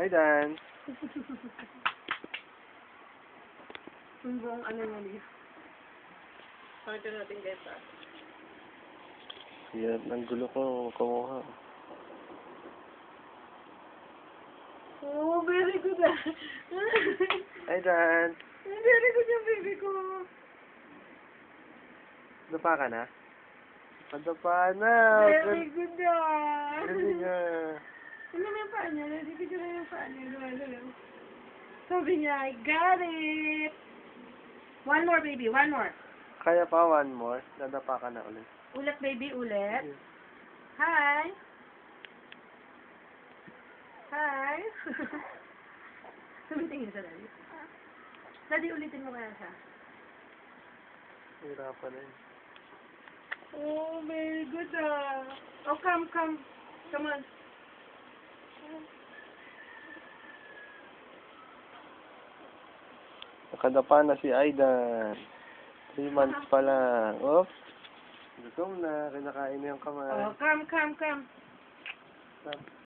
Hi, Dan. Yung buong ano nga niya. Pakita natin guys Yan, ang gulo ko kumuha. Oh, very good Hi, Dan. Very good yung baby ko. Dapa ka na? Padapa na. Very good Galing nga. Ano na yung paa niya? Hindi ko na yung paa niya. Sabi niya, I got it. One more, baby. One more. Kaya pa, one more. Dadapa ka na ulit. Ulit, baby. Ulit. Hi. Hi. Sumitingin sa daddy. Daddy, ulitin mo kaya siya. Hirapan na yun. Oh, very good Oh, come. Come on. Nakadapa na si Aidan. 3 months pa lang. Oops. Gutom na. Kinakain na yung kamay. Oh, come.